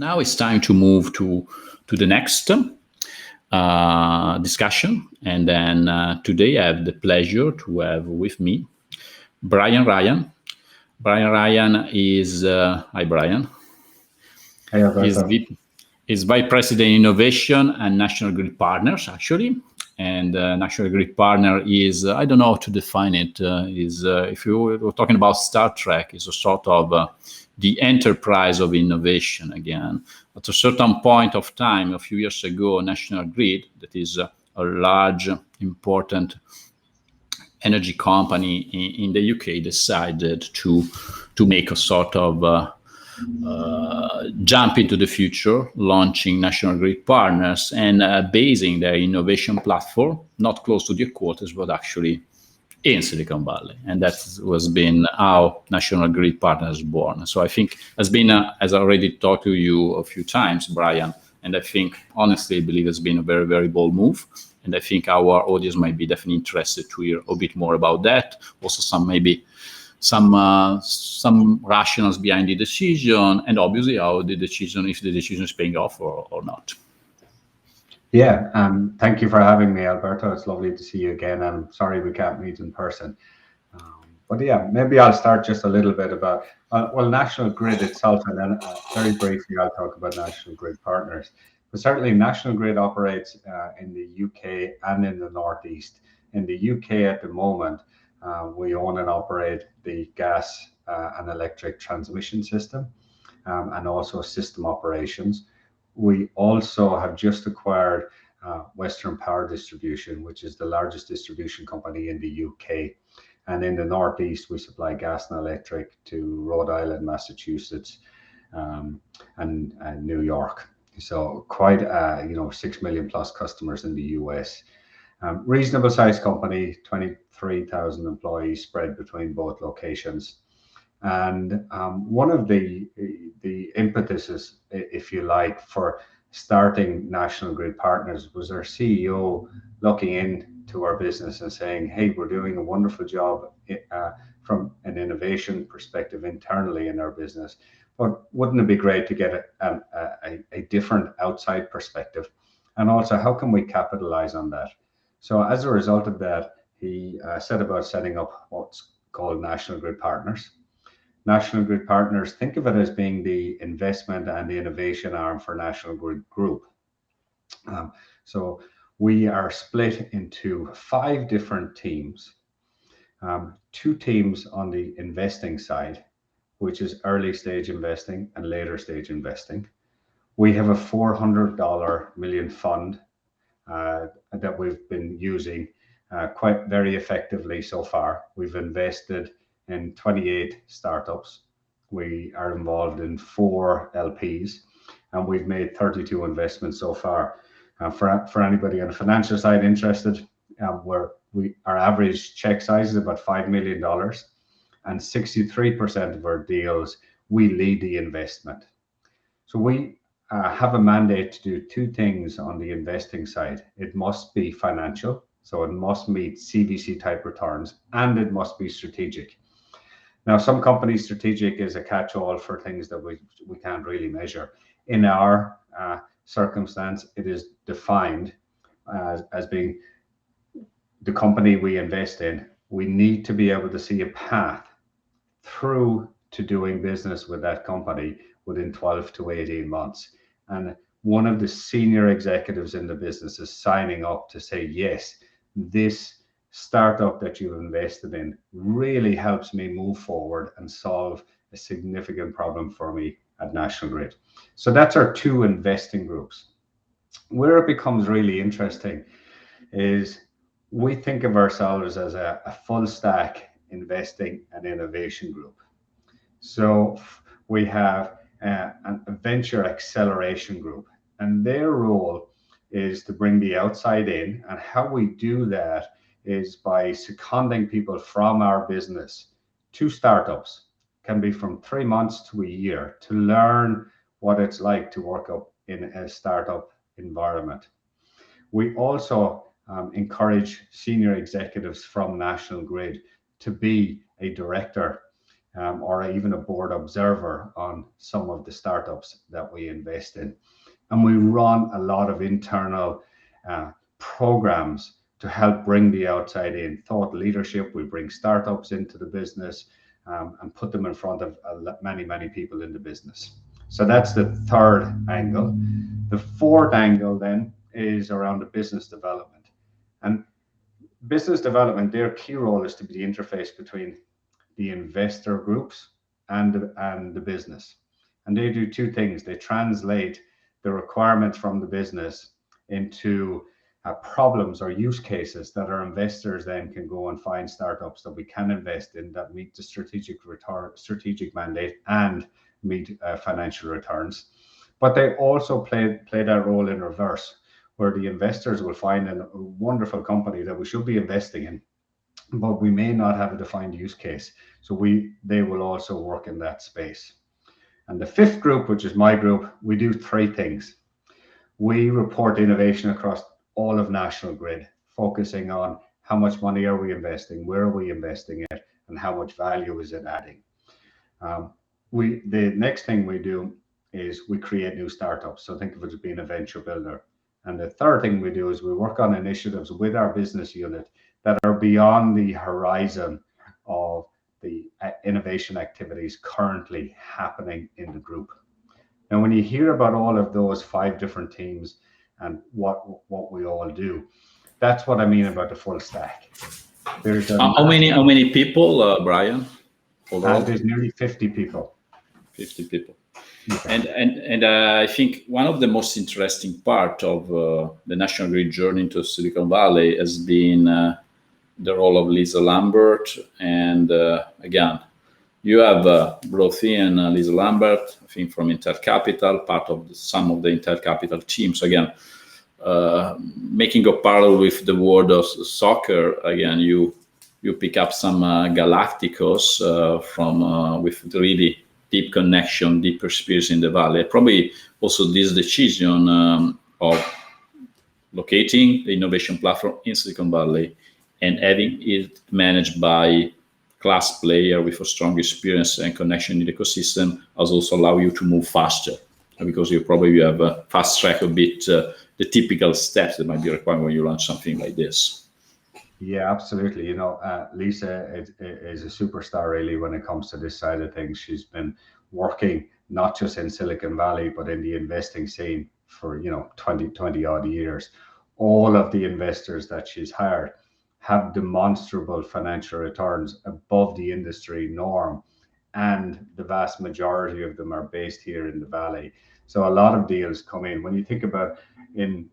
Now it's time to move to the next discussion. And then today I have the pleasure to have with me Brian Ryan. Brian Ryan is, hi Brian, Hey, is, Alberto. is Vice President Innovation and National Grid Partners, actually. And National Grid Partner is, I don't know how to define it, if you were talking about Star Trek, is a sort of the enterprise of innovation again. At a certain point of time, a few years ago, National Grid, that is a large, important energy company in the UK, decided to make a sort of jump into the future, launching National Grid Partners and basing their innovation platform not close to the headquarters, but actually in Silicon Valley. And that was been how National Grid Partners was born. So I think has been, as I already talked to you a few times, Brian, and I think, honestly, I believe it's been a very, very bold move. And I think our audience might be definitely interested to hear a bit more about that. Also, some rationales behind the decision, and obviously how the decision, if the decision is paying off or not. Yeah, thank you for having me, Alberto. It's lovely to see you again. I'm sorry we can't meet in person. But yeah, maybe I'll start just a little bit about, National Grid itself, and then very briefly I'll talk about National Grid Partners. But certainly National Grid operates in the UK and in the Northeast. In the UK at the moment, we own and operate the gas and electric transmission system, and also system operations. We also have just acquired Western Power Distribution, which is the largest distribution company in the UK. And in the Northeast, we supply gas and electric to Rhode Island, Massachusetts, and New York. So quite, 6 million plus customers in the US. Reasonable sized company, 23,000 employees spread between both locations. And one of the impetuses, if you like, for starting National Grid Partners was our CEO looking into our business and saying, hey, we're doing a wonderful job from an innovation perspective internally in our business, but wouldn't it be great to get a different outside perspective? And also, how can we capitalize on that? So as a result of that, he set about setting up what's called National Grid Partners. National Grid Partners, think of it as being the investment and the innovation arm for National Grid Group. So we are split into 5 different teams. 2 teams on the investing side, which is early stage investing and later stage investing. We have a $400 million fund that we've been using quite very effectively so far. We've invested in 28 startups. We are involved in 4 LPs, and we've made 32 investments so far. For anybody on the financial side interested, our average check size is about $5 million, and 63% of our deals, we lead the investment. So we have a mandate to do 2 things on the investing side. It must be financial, so it must meet CVC type returns, and it must be strategic. Now, some companies, strategic is a catch-all for things that we can't really measure. In our circumstance, it is defined as being the company we invest in. We need to be able to see a path through to doing business with that company within 12 to 18 months. And one of the senior executives in the business is signing up to say, yes, this startup that you've invested in really helps me move forward and solve a significant problem for me at National Grid. So that's our 2 investing groups. Where it becomes really interesting is we think of ourselves as a full stack investing and innovation group. So we have a venture acceleration group, and their role is to bring the outside in. And how we do that is by seconding people from our business to startups, can be from 3 months to a year, to learn what it's like to work up in a startup environment. We also encourage senior executives from National Grid to be a director or even a board observer on some of the startups that we invest in. And we run a lot of internal programs to help bring the outside in thought leadership. We bring startups into the business and put them in front of many people in the business. So that's the third angle. The fourth angle then is around the business development. And business development, their key role is to be the interface between the investor groups and the business. And they do two things. They translate the requirements from the business into problems or use cases that our investors then can go and find startups that we can invest in that meet the strategic mandate and meet financial returns. But they also play that role in reverse, where the investors will find a wonderful company that we should be investing in, but we may not have a defined use case. So they will also work in that space. And the fifth group, which is my group, we do three things. We report innovation across all of National Grid, focusing on how much money are we investing, where are we investing it, and how much value is it adding. The next thing we do is we create new startups. So think of it as being a venture builder. And the third thing we do is we work on initiatives with our business unit that are beyond the horizon of the innovation activities currently happening in the group. Now, when you hear about all of those 5 different teams and what we all do, that's what I mean about the full stack. How many people, Brian? There's nearly 50 people. 50 people. Okay. And I think one of the most interesting part of the National Grid journey into Silicon Valley has been the role of Lisa Lambert. And again, you have brought in Lisa Lambert, I think from Intel Capital, part of some of the Intel Capital team. So again, making a parallel with the world of soccer, again, you pick up some Galacticos from with really deep connection, deep experience in the Valley. Probably also this decision of locating the innovation platform in Silicon Valley and having it managed by class player with a strong experience and connection in the ecosystem has also allowed you to move faster, because you have a fast track a bit the typical steps that might be required when you launch something like this. Yeah, absolutely. You know, Lisa is a superstar really when it comes to this side of things. She's been working not just in Silicon Valley, but in the investing scene for, 20 odd years. All of the investors that she's hired have demonstrable financial returns above the industry norm, and the vast majority of them are based here in the Valley. So a lot of deals come in. When you think about in,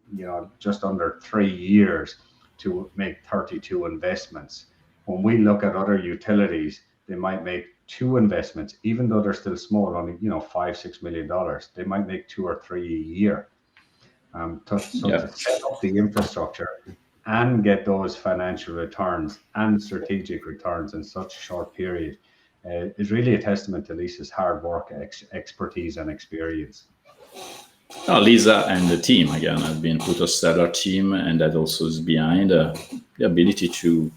just under 3 years to make 32 investments, when we look at other utilities, they might make 2 investments, even though they're still small, only, $5-6 million. They might make 2 or 3 a year. To set up the infrastructure and get those financial returns and strategic returns in such a short period is really a testament to Lisa's hard work, expertise, and experience. Lisa and the team, again, have been put a stellar team, and that also is behind the ability to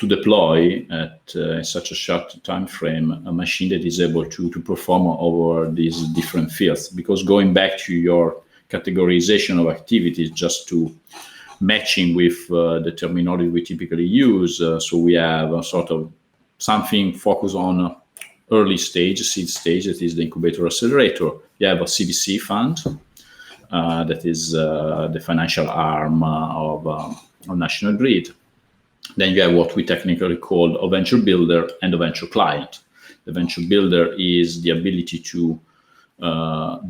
deploy at such a short time frame a machine that is able to perform over these different fields. Because going back to your categorization of activities, just to matching with the terminology we typically use, so we have a sort of something focused on early stage, seed stage, that is the incubator accelerator. You have a CVC fund, that is the financial arm of National Grid. Then you have what we technically call a venture builder and a venture client. The venture builder is the ability to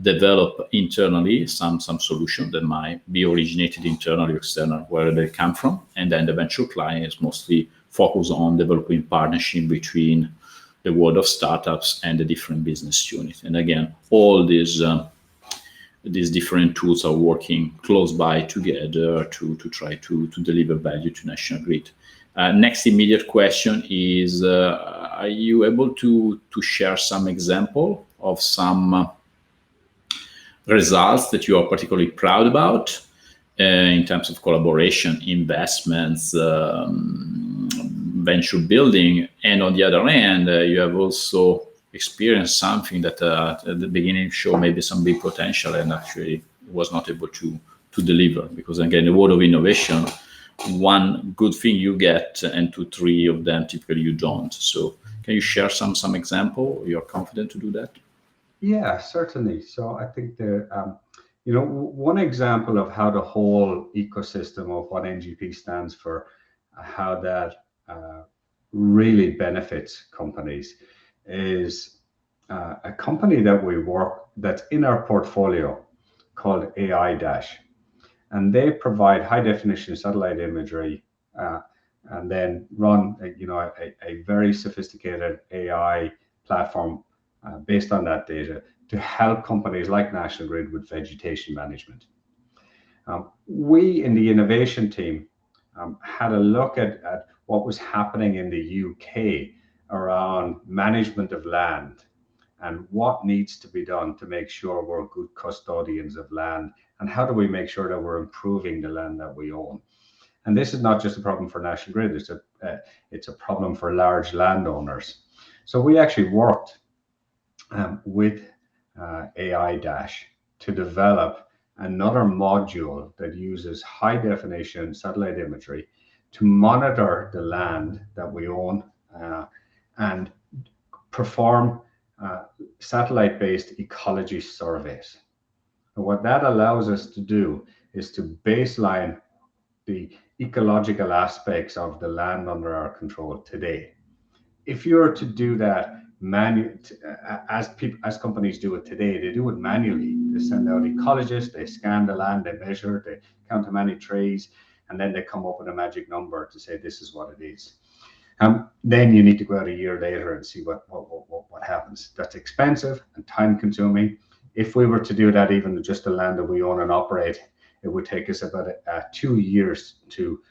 develop internally some solution that might be originated internally or external, where they come from. And then the venture client is mostly focused on developing partnership between the world of startups and the different business units. And again, all these different tools are working close by together to try to deliver value to National Grid. Next immediate question is, are you able to share some example of some results that you are particularly proud about in terms of collaboration, investments, venture building, and on the other hand, you have also experienced something that at the beginning showed maybe some big potential and actually was not able to deliver, because again, the world of innovation, one good thing you get and 2, 3 of them typically you don't. So can you share some example? You're confident to do that? Yeah, certainly. So I think one example of how the whole ecosystem of what NGP stands for, how that really benefits companies, is a company that that's in our portfolio called AI Dash, and they provide high definition satellite imagery and then run a very sophisticated AI platform based on that data to help companies like National Grid with vegetation management. We in the innovation team had a look at what was happening in the UK around management of land and what needs to be done to make sure we're good custodians of land, and how do we make sure that we're improving the land that we own. And this is not just a problem for National Grid, it's a problem for large landowners. So we actually worked with AI Dash to develop another module that uses high definition satellite imagery to monitor the land that we own and perform satellite-based ecology surveys. And what that allows us to do is to baseline the ecological aspects of the land under our control today. If you were to do that as companies do it today, they do it manually. They send out ecologists, they scan the land, they measure, they count how many trees, and then they come up with a magic number to say this is what it is. Then you need to go out a year later and see what happens. That's expensive and time consuming. If we were to do that, even just the land that we own and operate, it would take us about 2 years to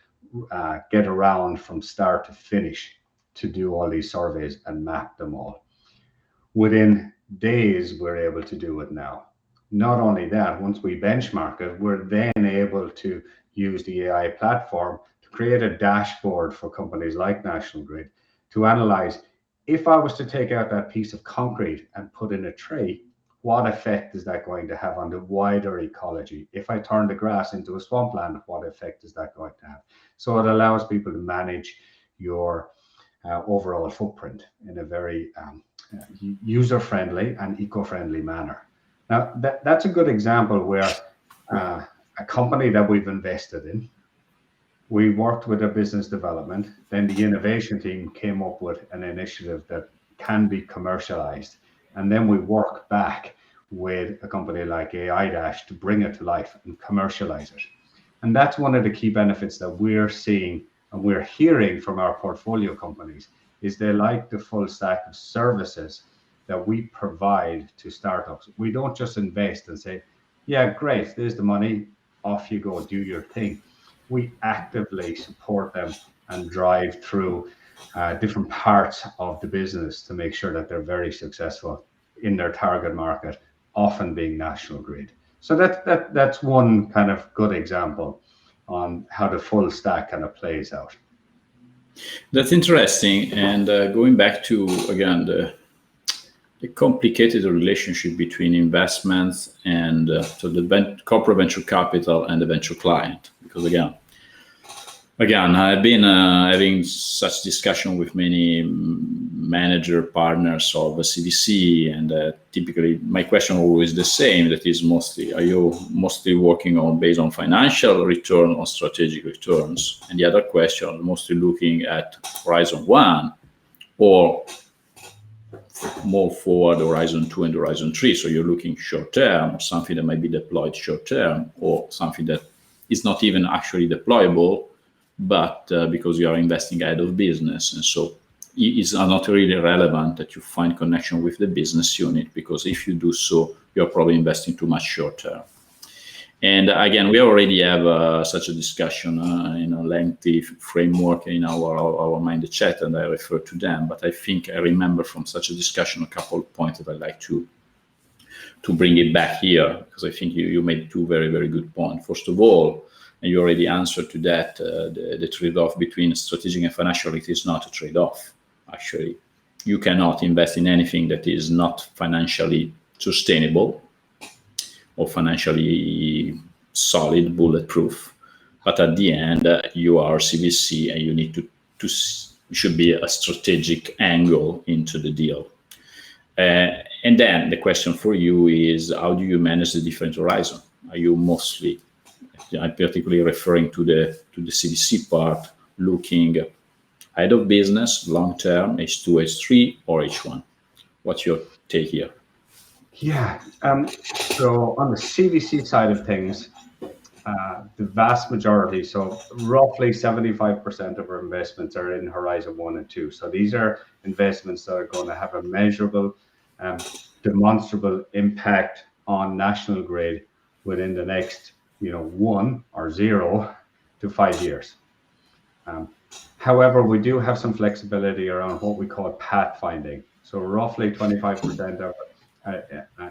get around from start to finish to do all these surveys and map them all. Within days, we're able to do it now. Not only that, once we benchmark it, we're then able to use the AI platform to create a dashboard for companies like National Grid to analyze, if I was to take out that piece of concrete and put in a tray, what effect is that going to have on the wider ecology? If I turn the grass into a swampland, what effect is that going to have? So it allows people to manage your overall footprint in a very user-friendly and eco-friendly manner. Now, that's a good example where a company that we've invested in, we worked with a business development, then the innovation team came up with an initiative that can be commercialized. And then we work back with a company like AI Dash to bring it to life and commercialize it. And that's one of the key benefits that we're seeing and we're hearing from our portfolio companies, is they like the full stack of services that we provide to startups. We don't just invest and say, yeah, great, there's the money, off you go, do your thing. We actively support them and drive through different parts of the business to make sure that they're very successful in their target market, often being National Grid. So that's one kind of good example on how the full stack kind of plays out. That's interesting. And going back to, again, the complicated relationship between investments and so the corporate venture capital and the venture client, because again, I've been having such discussion with many manager partners of CVC, and typically my question always the same. That is mostly, are you mostly working on based on financial return or strategic returns? And the other question, mostly looking at Horizon 1 or more forward Horizon 2 and Horizon 3. So you're looking short term, something that might be deployed short term, or something that is not even actually deployable, but because you are investing ahead of business. And so it's not really relevant that you find connection with the business unit, because if you do so, you're probably investing too much short term. And again, we already have such a discussion in a lengthy framework in our Mind Chat, and I refer to them. But I think I remember from such a discussion a couple of points that I'd like to bring it back here, because I think you made two very, very good points. First of all, And you already answered to that. The trade-off between strategic and financial, it is not a trade-off. Actually, you cannot invest in anything that is not financially sustainable or financially solid, bulletproof. But at the end, you are CVC, and you need to should be a strategic angle into the deal. And then the question for you is, how do you manage the different horizon? Are you mostly, I'm particularly referring to the CVC part, looking ahead of business, long term, H2, H3, or H1? What's your take here? Yeah. So on the CVC side of things, the vast majority, so roughly 75% of our investments are in Horizon 1 and 2. So these are investments that are going to have a measurable, demonstrable impact on National Grid within the next, 1 or 0 to 5 years. However, we do have some flexibility around what we call pathfinding. So roughly 25% of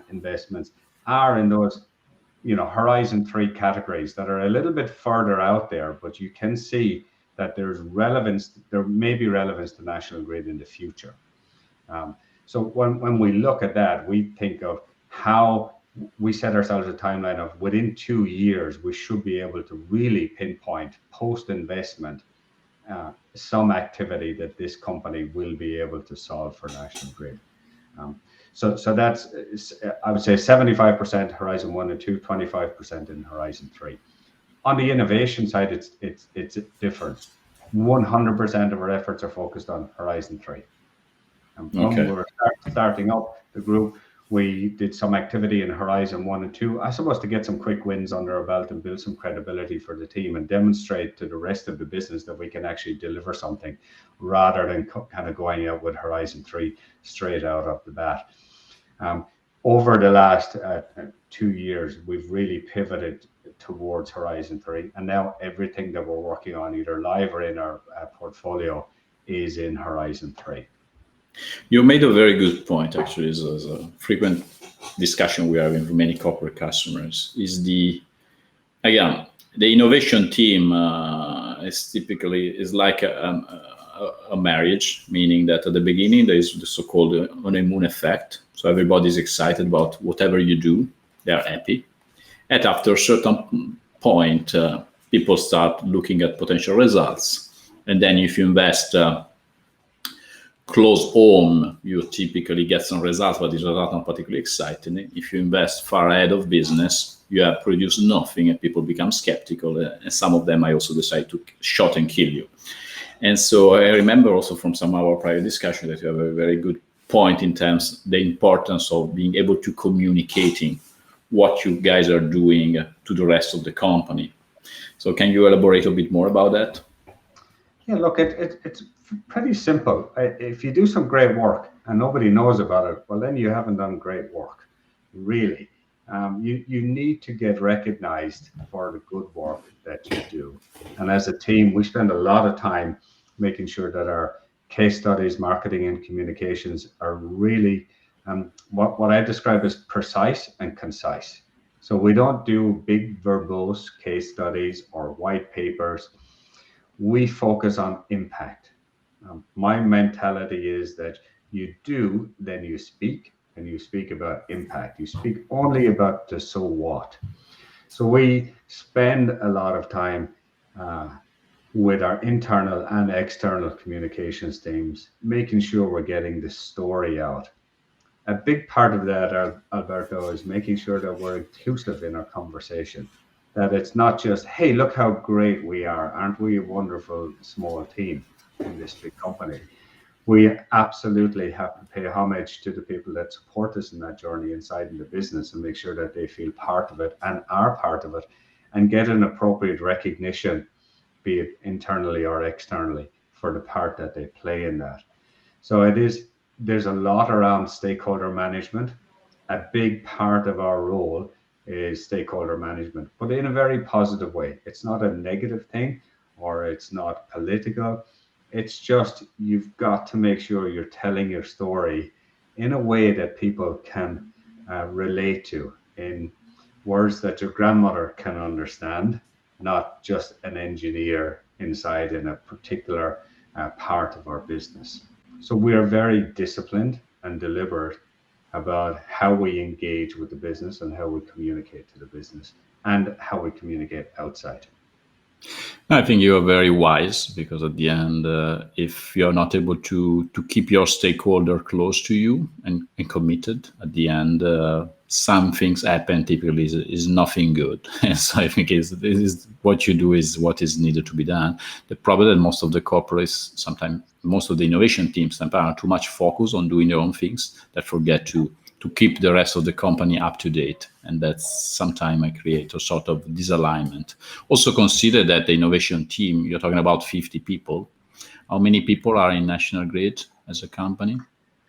investments are in those Horizon 3 categories that are a little bit further out there, but you can see that there may be relevance to National Grid in the future. So when we look at that, we think of how we set ourselves a timeline of within 2 years, we should be able to really pinpoint post-investment some activity that this company will be able to solve for National Grid. So that's, I would say, 75% Horizon 1 and 2, 25% in Horizon 3. On the innovation side, it's different. 100% of our efforts are focused on Horizon 3. And when we were starting up the group, we did some activity in Horizon 1 and 2, I suppose, to get some quick wins under our belt and build some credibility for the team and demonstrate to the rest of the business that we can actually deliver something, rather than kind of going out with Horizon 3 straight out of the bat. Over the last 2 years, we've really pivoted towards Horizon 3, and now everything that we're working on, either live or in our portfolio, is in Horizon 3. You made a very good point, actually. As a frequent discussion we are having with many corporate customers is the innovation team is like a marriage, meaning that at the beginning there is the so-called honeymoon effect. So everybody's excited about whatever you do, they're happy. And after a certain point, people start looking at potential results. And then if you invest close home, you typically get some results, but these are not particularly exciting. If you invest far ahead of business, you have produced nothing, and people become skeptical, and some of them might also decide to shot and kill you. And so I remember also from some of our prior discussion that you have a very good point in terms of the importance of being able to communicating what you guys are doing to the rest of the company. So can you elaborate a bit more about that? Yeah, look, it's pretty simple. If you do some great work and nobody knows about it, well, then you haven't done great work, really. You need to get recognized for the good work that you do. And as a team, we spend a lot of time making sure that our case studies, marketing and communications are really what I describe as precise and concise. So we don't do big verbose case studies or white papers. We focus on impact. My mentality is that you do, then you speak, and you speak about impact. You speak only about the so what. So we spend a lot of time with our internal and external communications teams, making sure we're getting the story out. A big part of that, Alberto, is making sure that we're inclusive in our conversation. That it's not just, hey, look how great we are. Aren't we a wonderful small team in this big company? We absolutely have to pay homage to the people that support us in that journey inside in the business and make sure that they feel part of it and are part of it and get an appropriate recognition, be it internally or externally, for the part that they play in that. So there's a lot around stakeholder management. A big part of our role is stakeholder management, but in a very positive way. It's not a negative thing, or it's not political. It's just, you've got to make sure you're telling your story in a way that people can relate to, in words that your grandmother can understand, not just an engineer inside in a particular part of our business. So we are very disciplined and deliberate about how we engage with the business and how we communicate to the business and how we communicate outside. I think you are very wise, because at the end, if you're not able to keep your stakeholder close to you and committed, at the end, some things happen. Typically, is nothing good. So I think is what you do is what is needed to be done. The problem that most of the corporates, sometimes most of the innovation teams, sometimes are too much focused on doing their own things that forget to keep the rest of the company up to date. And that's sometimes I create a sort of disalignment. Also consider that the innovation team, you're talking about 50 people. How many people are in National Grid as a company?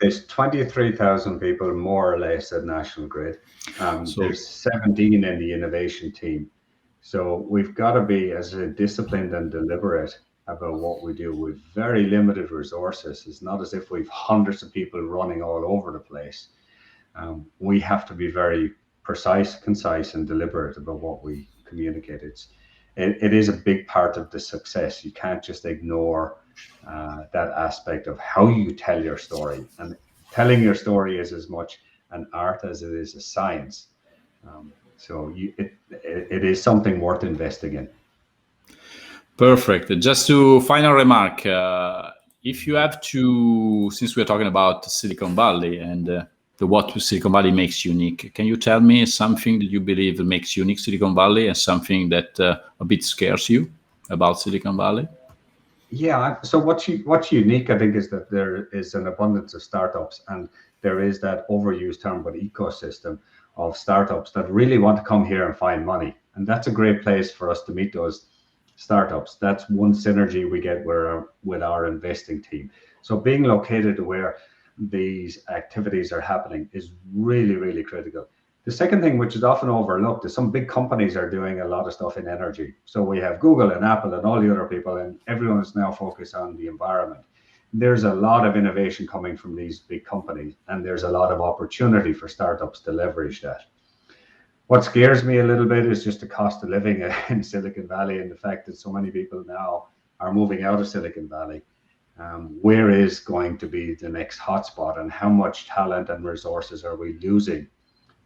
There's 23,000 people more or less at National Grid. There's 17 in the innovation team. So we've got to be as disciplined and deliberate about what we do with very limited resources. It's not as if we've hundreds of people running all over the place. We have to be very precise, concise, and deliberate about what we communicate. It is a big part of the success. You can't just ignore that aspect of how you tell your story. And telling your story is as much an art as it is a science. So it is something worth investing in. Perfect. Just to final remark, if you have to, since we're talking about Silicon Valley and what Silicon Valley makes unique, can you tell me something that you believe makes unique Silicon Valley and something that a bit scares you about Silicon Valley? Yeah, so what's unique, I think, is that there is an abundance of startups, and there is that overused term, but ecosystem of startups that really want to come here and find money. And that's a great place for us to meet those startups. That's one synergy we get with our investing team. So being located where these activities are happening is really, really critical. The second thing, which is often overlooked, is some big companies are doing a lot of stuff in energy. So we have Google and Apple and all the other people, and everyone is now focused on the environment. There's a lot of innovation coming from these big companies, and there's a lot of opportunity for startups to leverage that. What scares me a little bit is just the cost of living in Silicon Valley, and the fact that so many people now are moving out of Silicon Valley. Where is going to be the next hotspot, and how much talent and resources are we losing?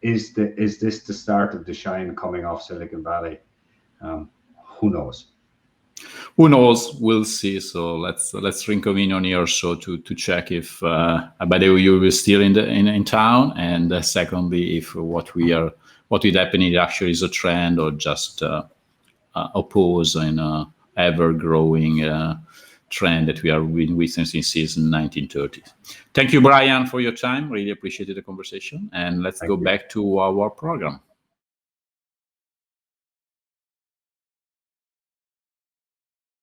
Is this the start of the shine coming off Silicon Valley? Who knows? Who knows? We'll see. So let's reconvene on here so to check if by the way you were still in town, and secondly, if what is happening actually is a trend or just a pause in ever growing trend that we are witnessing since 1930s. Thank you, Brian, for your time. Really appreciated the conversation. And let's go back to our program.